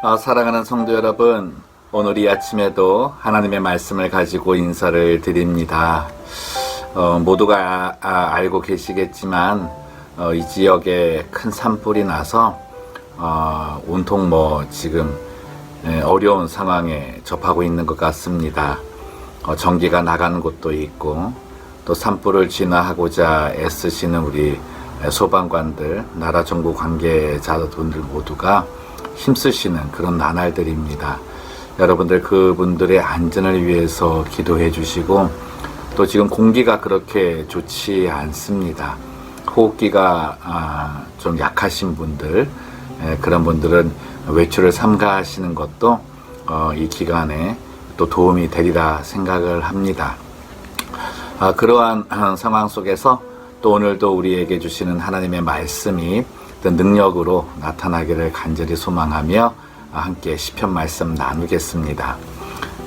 사랑하는 성도 여러분, 오늘 이 아침에도 하나님의 말씀을 가지고 인사를 드립니다. 모두가 알고 계시겠지만 이 지역에 큰 산불이 나서 온통 지금 어려운 상황에 접하고 있는 것 같습니다. 전기가 나가는 곳도 있고 또 산불을 진화하고자 애쓰시는 우리 소방관들, 나라 정부 관계자분들 모두가 힘쓰시는 그런 나날들입니다. 여러분들 그분들의 안전을 위해서 기도해 주시고, 또 지금 공기가 그렇게 좋지 않습니다. 호흡기가 좀 약하신 분들, 그런 분들은 외출을 삼가하시는 것도 이 기간에 또 도움이 되리라 생각을 합니다. 그러한 상황 속에서 또 오늘도 우리에게 주시는 하나님의 말씀이 능력으로 나타나기를 간절히 소망하며 함께 시편 말씀 나누겠습니다.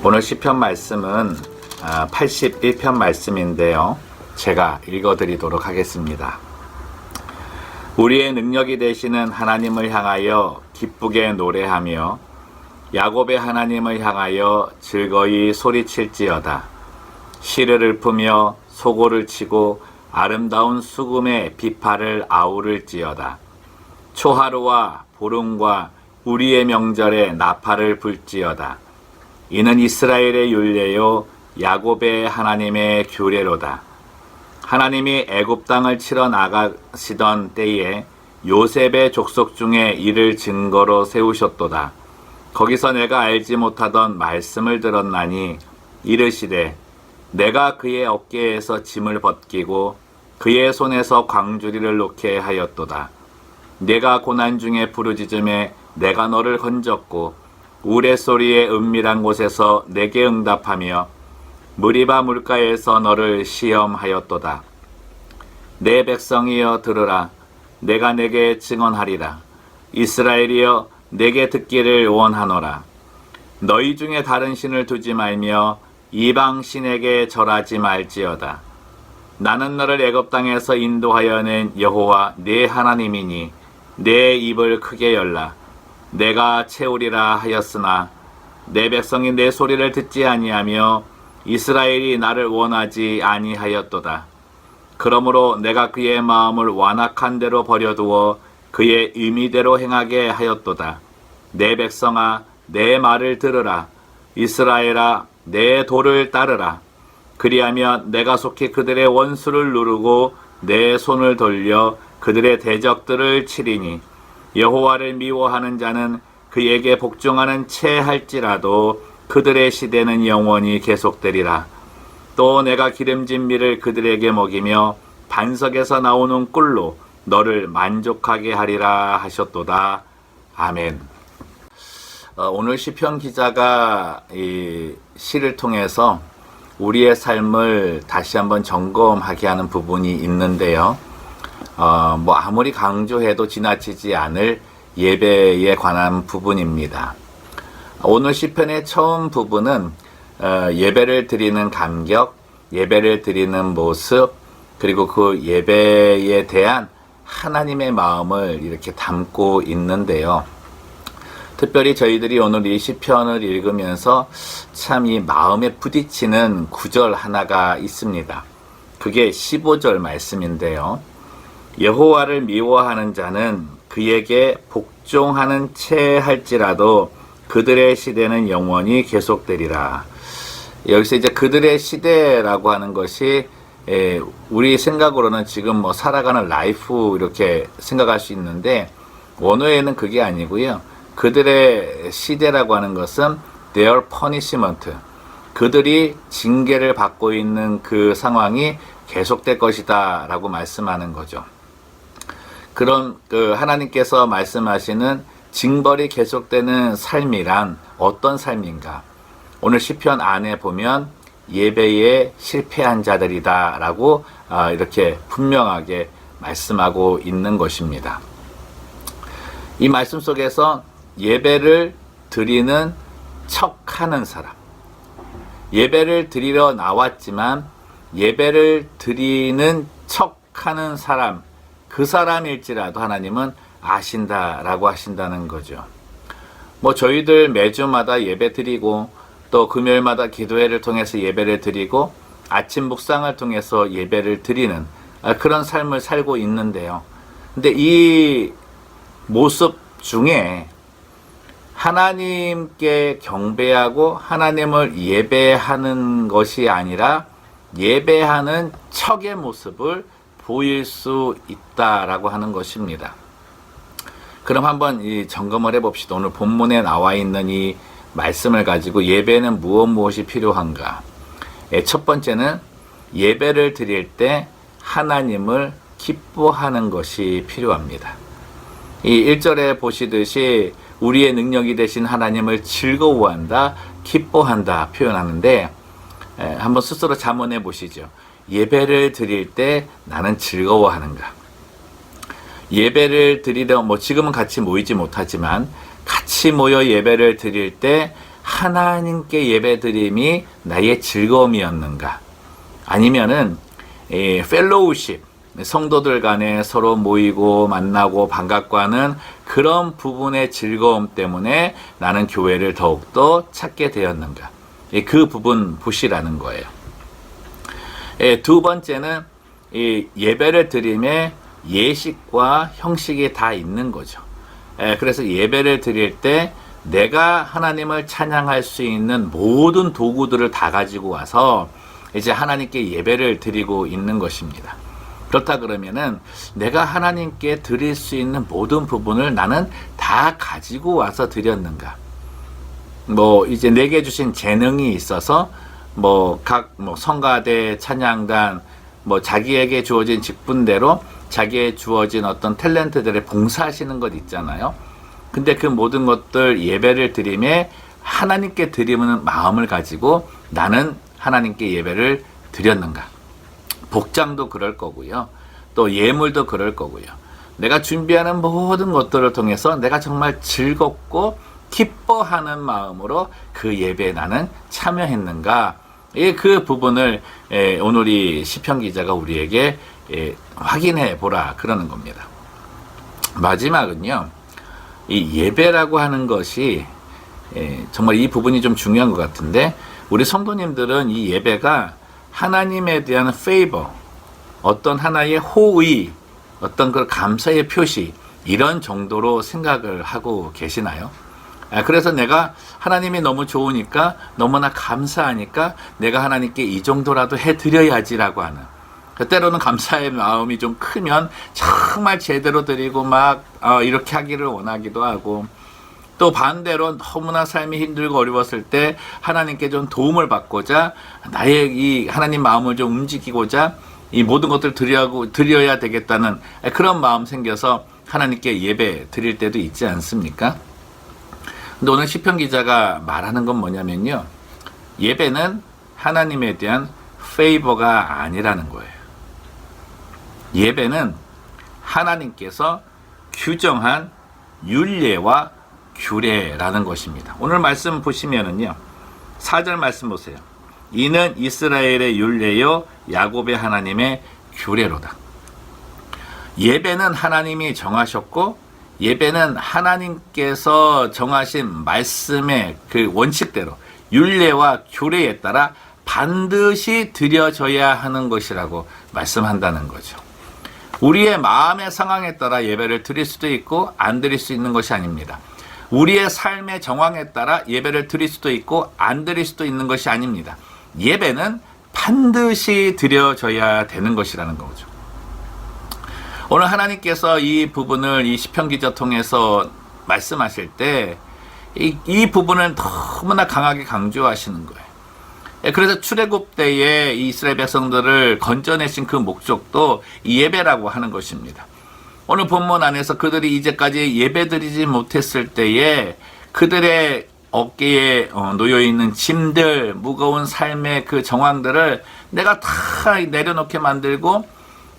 오늘 시편 말씀은 81편 말씀인데요. 제가 읽어드리도록 하겠습니다. 우리의 능력이 되시는 하나님을 향하여 기쁘게 노래하며 야곱의 하나님을 향하여 즐거이 소리칠지어다. 시를 읊으며 소고를 치고 아름다운 수금의 비파를 아우를지어다. 초하루와 보름과 우리의 명절에 나팔을 불지어다. 이는 이스라엘의 율례요 야곱의 하나님의 규례로다. 하나님이 애굽 땅을 치러 나가시던 때에 요셉의 족속 중에 이를 증거로 세우셨도다. 거기서 내가 알지 못하던 말씀을 들었나니 이르시되 내가 그의 어깨에서 짐을 벗기고 그의 손에서 광주리를 놓게 하였도다. 내가 고난 중에 부르짖음에 내가 너를 건졌고 우레소리의 은밀한 곳에서 내게 응답하며 무리바 물가에서 너를 시험하였도다. 내 백성이여 들으라. 내가 내게 증언하리라. 이스라엘이여 내게 듣기를 원하노라. 너희 중에 다른 신을 두지 말며 이방 신에게 절하지 말지어다. 나는 너를 애굽 땅에서 인도하여 낸 여호와 네 하나님이니 내 입을 크게 열라. 내가 채우리라 하였으나 내 백성이 내 소리를 듣지 아니하며 이스라엘이 나를 원하지 아니하였도다. 그러므로 내가 그의 마음을 완악한 대로 버려두어 그의 의미대로 행하게 하였도다. 내 백성아 내 말을 들으라. 이스라엘아 내 도를 따르라. 그리하면 내가 속히 그들의 원수를 누르고 내 손을 돌려 그들의 대적들을 치리니 여호와를 미워하는 자는 그에게 복종하는 채 할지라도 그들의 시대는 영원히 계속되리라. 또 내가 기름진 밀을 그들에게 먹이며 반석에서 나오는 꿀로 너를 만족하게 하리라 하셨도다. 아멘. 오늘 시편 기자가 이 시를 통해서 우리의 삶을 다시 한번 점검하게 하는 부분이 있는데요. 아무리 강조해도 지나치지 않을 예배에 관한 부분입니다. 오늘 시편의 처음 부분은 예배를 드리는 감격, 예배를 드리는 모습, 그리고 그 예배에 대한 하나님의 마음을 이렇게 담고 있는데요. 특별히 저희들이 오늘 이 시편을 읽으면서 참 이 마음에 부딪히는 구절 하나가 있습니다. 그게 15절 말씀인데요. 여호와를 미워하는 자는 그에게 복종하는 채 할지라도 그들의 시대는 영원히 계속되리라. 여기서 이제 그들의 시대라고 하는 것이 우리 생각으로는 지금 살아가는 라이프 이렇게 생각할 수 있는데 원어에는 그게 아니고요. 그들의 시대라고 하는 것은 their punishment, 그들이 징계를 받고 있는 그 상황이 계속될 것이다 라고 말씀하는 거죠. 그런 하나님께서 말씀하시는 징벌이 계속되는 삶이란 어떤 삶인가? 오늘 시편 안에 보면 예배에 실패한 자들이다 라고 이렇게 분명하게 말씀하고 있는 것입니다. 이 말씀 속에서 예배를 드리는 척하는 사람, 예배를 드리러 나왔지만 예배를 드리는 척하는 사람, 그 사람일지라도 하나님은 아신다라고 하신다는 거죠. 뭐 저희들 매주마다 예배 드리고 또 금요일마다 기도회를 통해서 예배를 드리고 아침 묵상을 통해서 예배를 드리는 그런 삶을 살고 있는데요. 근데 이 모습 중에 하나님께 경배하고 하나님을 예배하는 것이 아니라 예배하는 척의 모습을 보일 수 있다라고 하는 것입니다. 그럼 한번 이 점검을 해봅시다. 오늘 본문에 나와 있는 이 말씀을 가지고 예배는 무엇이 필요한가? 첫 번째는 예배를 드릴 때 하나님을 기뻐하는 것이 필요합니다. 이 1절에 보시듯이 우리의 능력이 되신 하나님을 즐거워한다, 기뻐한다 표현하는데 한번 스스로 자문해 보시죠. 예배를 드릴 때 나는 즐거워하는가? 예배를 드리려 지금은 같이 모이지 못하지만 같이 모여 예배를 드릴 때 하나님께 예배 드림이 나의 즐거움이었는가? 아니면은 펠로우십, 성도들 간에 서로 모이고 만나고 반갑고 하는 그런 부분의 즐거움 때문에 나는 교회를 더욱더 찾게 되었는가? 그 부분 보시라는 거예요. 두 번째는 예배를 드림에 예식과 형식이 다 있는 거죠. 그래서 예배를 드릴 때 내가 하나님을 찬양할 수 있는 모든 도구들을 다 가지고 와서 이제 하나님께 예배를 드리고 있는 것입니다. 그렇다 그러면은 내가 하나님께 드릴 수 있는 모든 부분을 나는 다 가지고 와서 드렸는가? 이제 내게 주신 재능이 있어서 각 성가대, 찬양단, 자기에게 주어진 직분대로 자기에 주어진 어떤 탤런트들에 봉사하시는 것 있잖아요. 근데 그 모든 것들 예배를 드림에 하나님께 드리는 마음을 가지고 나는 하나님께 예배를 드렸는가? 복장도 그럴 거고요. 또 예물도 그럴 거고요. 내가 준비하는 모든 것들을 통해서 내가 정말 즐겁고 기뻐하는 마음으로 그 예배에 나는 참여했는가? 그 부분을 오늘 이 시편 기자가 우리에게 확인해 보라 그러는 겁니다. 마지막은요. 이 예배라고 하는 것이 정말 이 부분이 좀 중요한 것 같은데 우리 성도님들은 이 예배가 하나님에 대한 페이버, 어떤 하나의 호의, 어떤 그 감사의 표시 이런 정도로 생각을 하고 계시나요? 그래서 내가 하나님이 너무 좋으니까 너무나 감사하니까 내가 하나님께 이 정도라도 해드려야지라고 하는 때로는 감사의 마음이 좀 크면 정말 제대로 드리고 이렇게 하기를 원하기도 하고 또 반대로 너무나 삶이 힘들고 어려웠을 때 하나님께 좀 도움을 받고자 나의 이 하나님 마음을 좀 움직이고자 이 모든 것들을 드려야 되겠다는 그런 마음 생겨서 하나님께 예배 드릴 때도 있지 않습니까? 근데 오늘 시편 기자가 말하는 건 뭐냐면요. 예배는 하나님에 대한 페이버가 아니라는 거예요. 예배는 하나님께서 규정한 율례와 규례라는 것입니다. 오늘 말씀 보시면은요. 4절 말씀 보세요. 이는 이스라엘의 율례요 야곱의 하나님의 규례로다. 예배는 하나님이 정하셨고 예배는 하나님께서 정하신 말씀의 그 원칙대로 율례와 규례에 따라 반드시 드려져야 하는 것이라고 말씀한다는 거죠. 우리의 마음의 상황에 따라 예배를 드릴 수도 있고 안 드릴 수 있는 것이 아닙니다. 우리의 삶의 정황에 따라 예배를 드릴 수도 있고 안 드릴 수도 있는 것이 아닙니다. 예배는 반드시 드려져야 되는 것이라는 거죠. 오늘 하나님께서 이 부분을 이 시편 기자 통해서 말씀하실 때 이 부분을 너무나 강하게 강조하시는 거예요. 그래서 출애굽 때에 이스라엘 백성들을 건져내신 그 목적도 이 예배라고 하는 것입니다. 오늘 본문 안에서 그들이 이제까지 예배드리지 못했을 때에 그들의 어깨에 놓여있는 짐들, 무거운 삶의 그 정황들을 내가 다 내려놓게 만들고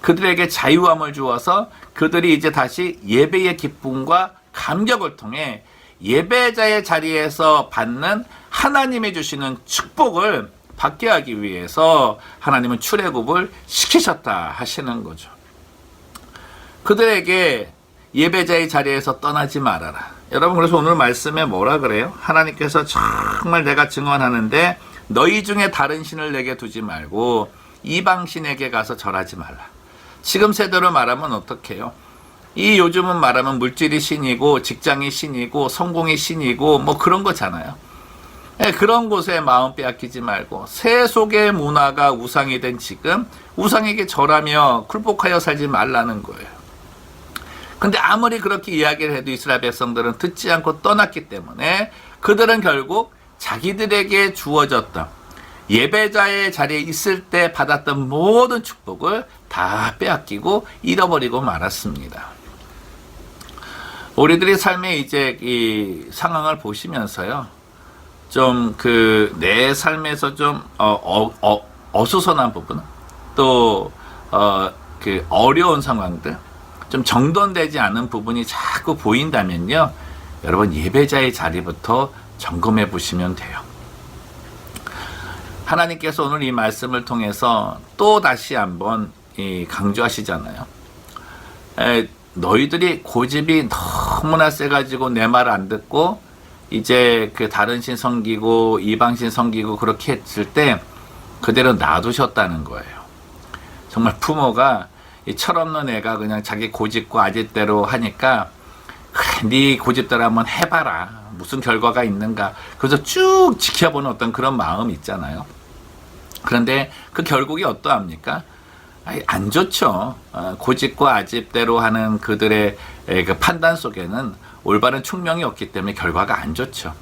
그들에게 자유함을 주어서 그들이 이제 다시 예배의 기쁨과 감격을 통해 예배자의 자리에서 받는 하나님이 주시는 축복을 받게 하기 위해서 하나님은 출애굽을 시키셨다 하시는 거죠. 그들에게 예배자의 자리에서 떠나지 말아라. 여러분, 그래서 오늘 말씀에 뭐라 그래요? 하나님께서 정말 내가 증언하는데 너희 중에 다른 신을 내게 두지 말고 이방 신에게 가서 절하지 말라. 지금 세대로 말하면 어떡해요? 이 요즘은 말하면 물질이 신이고 직장이 신이고 성공이 신이고 뭐 그런 거잖아요. 그런 곳에 마음 빼앗기지 말고 세속의 문화가 우상이 된 지금 우상에게 절하며 굴복하여 살지 말라는 거예요. 근데 아무리 그렇게 이야기를 해도 이스라엘 백성들은 듣지 않고 떠났기 때문에 그들은 결국 자기들에게 주어졌던 예배자의 자리에 있을 때 받았던 모든 축복을 다 빼앗기고 잃어버리고 말았습니다. 우리들이 삶의 이제 이 상황을 보시면서요, 좀 내 삶에서 좀 어수선한 부분, 또 어려운 상황들, 좀 정돈되지 않은 부분이 자꾸 보인다면요, 여러분 예배자의 자리부터 점검해 보시면 돼요. 하나님께서 오늘 이 말씀을 통해서 또 다시 한번 강조하시잖아요. 너희들이 고집이 너무나 세가지고 내 말 안 듣고 이제 다른 신 섬기고 이방신 섬기고 그렇게 했을 때 그대로 놔두셨다는 거예요. 정말 부모가 이 철없는 애가 그냥 자기 고집과 아집대로 하니까 그래, 네 고집대로 한번 해봐라. 무슨 결과가 있는가. 그래서 쭉 지켜보는 어떤 그런 마음이 있잖아요. 그런데 그 결국이 어떠합니까? 안 좋죠. 고집과 아집대로 하는 그들의 그 판단 속에는 올바른 충명이 없기 때문에 결과가 안 좋죠.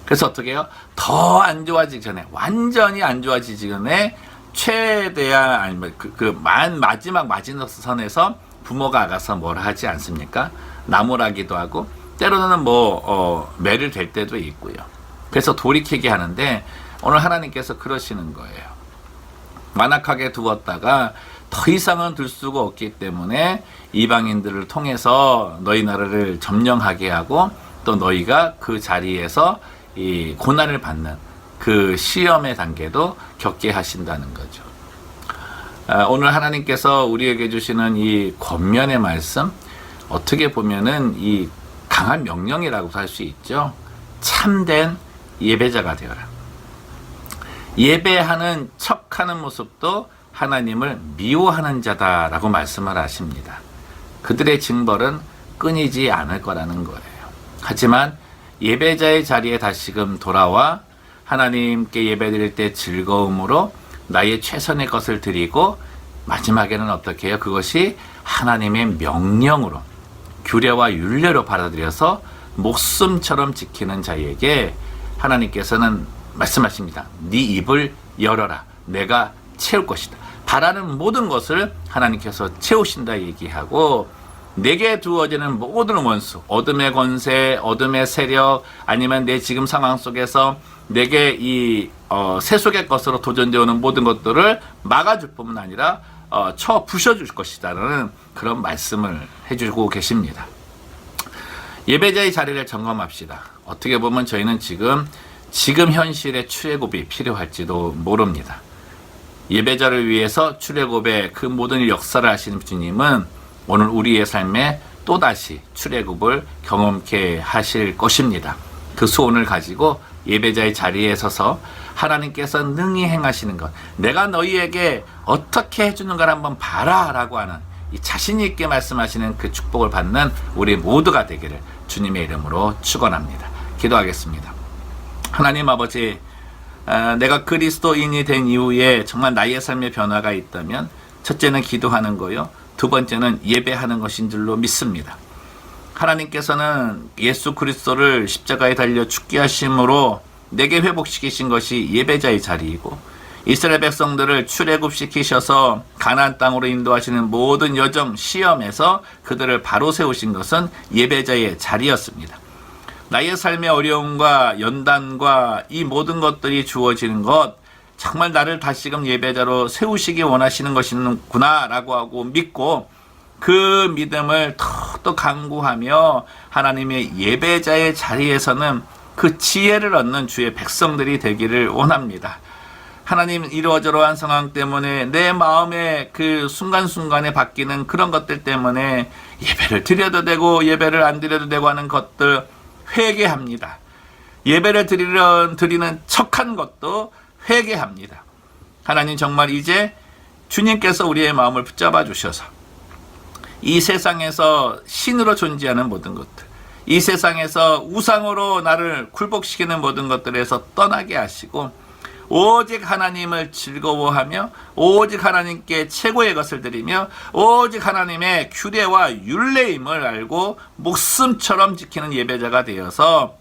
그래서 어떻게 해요? 더 안 좋아지기 전에, 완전히 안 좋아지기 전에 최대한 아니면 마지막 마지노선에서 부모가 가서 뭘 하지 않습니까? 나무라기도 하고 때로는 매를 댈 때도 있고요. 그래서 돌이키게 하는데 오늘 하나님께서 그러시는 거예요. 완악하게 두었다가 더 이상은 둘 수가 없기 때문에 이방인들을 통해서 너희 나라를 점령하게 하고 또 너희가 그 자리에서 이 고난을 받는 그 시험의 단계도 겪게 하신다는 거죠. 오늘 하나님께서 우리에게 주시는 이 권면의 말씀, 어떻게 보면은 이 강한 명령이라고 할 수 있죠. 참된 예배자가 되어라. 예배하는 척하는 모습도 하나님을 미워하는 자다라고 말씀을 하십니다. 그들의 징벌은 끊이지 않을 거라는 거예요. 하지만 예배자의 자리에 다시금 돌아와 하나님께 예배드릴 때 즐거움으로 나의 최선의 것을 드리고 마지막에는 어떻게 해요? 그것이 하나님의 명령으로 규례와 율례로 받아들여서 목숨처럼 지키는 자에게 하나님께서는 말씀하십니다. 네 입을 열어라. 내가 채울 것이다. 바라는 모든 것을 하나님께서 채우신다 얘기하고 내게 두어지는 모든 원수, 어둠의 권세, 어둠의 세력, 아니면 내 지금 상황 속에서 내게 이 세속의 것으로 도전되어 오는 모든 것들을 막아줄 뿐만 아니라 쳐 부셔줄 것이다라는 그런 말씀을 해주고 계십니다. 예배자의 자리를 점검합시다. 어떻게 보면 저희는 지금 현실의 출애굽이 필요할지도 모릅니다. 예배자를 위해서 출애굽의 그 모든 역사를 하시는 주님은 오늘 우리의 삶에 또다시 출애굽을 경험케 하실 것입니다. 그 소원을 가지고 예배자의 자리에 서서 하나님께서 능히 행하시는 것, 내가 너희에게 어떻게 해주는가를 한번 봐라 라고 하는 이 자신 있게 말씀하시는 그 축복을 받는 우리 모두가 되기를 주님의 이름으로 축원합니다. 기도하겠습니다. 하나님 아버지, 내가 그리스도인이 된 이후에 정말 나의 삶의 변화가 있다면 첫째는 기도하는 거요, 두 번째는 예배하는 것인 줄로 믿습니다. 하나님께서는 예수 그리스도를 십자가에 달려 죽게 하심으로 내게 회복시키신 것이 예배자의 자리이고, 이스라엘 백성들을 출애굽시키셔서 가나안 땅으로 인도하시는 모든 여정 시험에서 그들을 바로 세우신 것은 예배자의 자리였습니다. 나의 삶의 어려움과 연단과 이 모든 것들이 주어지는 것, 정말 나를 다시금 예배자로 세우시기 원하시는 것이구나 라고 하고 믿고, 그 믿음을 더욱더 강구하며 하나님의 예배자의 자리에서는 그 지혜를 얻는 주의 백성들이 되기를 원합니다. 하나님, 이러저러한 상황 때문에 내 마음의 그 순간순간에 바뀌는 그런 것들 때문에 예배를 드려도 되고 예배를 안 드려도 되고 하는 것들, 회개합니다. 예배를 드리는 척한 것도 회개합니다. 하나님 정말 이제 주님께서 우리의 마음을 붙잡아 주셔서 이 세상에서 신으로 존재하는 모든 것들, 이 세상에서 우상으로 나를 굴복시키는 모든 것들에서 떠나게 하시고 오직 하나님을 즐거워하며 오직 하나님께 최고의 것을 드리며 오직 하나님의 규례와 율례임을 알고 목숨처럼 지키는 예배자가 되어서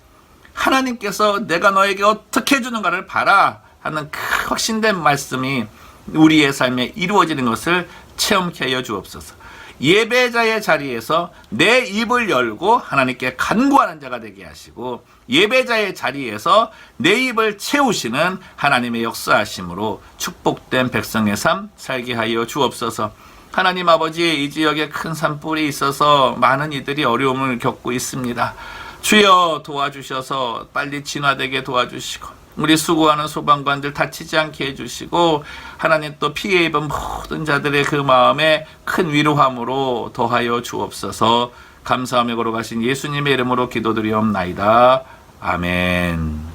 하나님께서 내가 너에게 어떻게 해주는가를 봐라 하는 그 확신된 말씀이 우리의 삶에 이루어지는 것을 체험케 하여 주옵소서. 예배자의 자리에서 내 입을 열고 하나님께 간구하는 자가 되게 하시고 예배자의 자리에서 내 입을 채우시는 하나님의 역사하심으로 축복된 백성의 삶 살게 하여 주옵소서. 하나님 아버지, 이 지역에 큰 산불이 있어서 많은 이들이 어려움을 겪고 있습니다. 주여 도와주셔서 빨리 진화되게 도와주시고 우리 수고하는 소방관들 다치지 않게 해주시고 하나님 또 피해 입은 모든 자들의 그 마음에 큰 위로함으로 더하여 주옵소서. 감사하며 걸어가신 예수님의 이름으로 기도드리옵나이다. 아멘.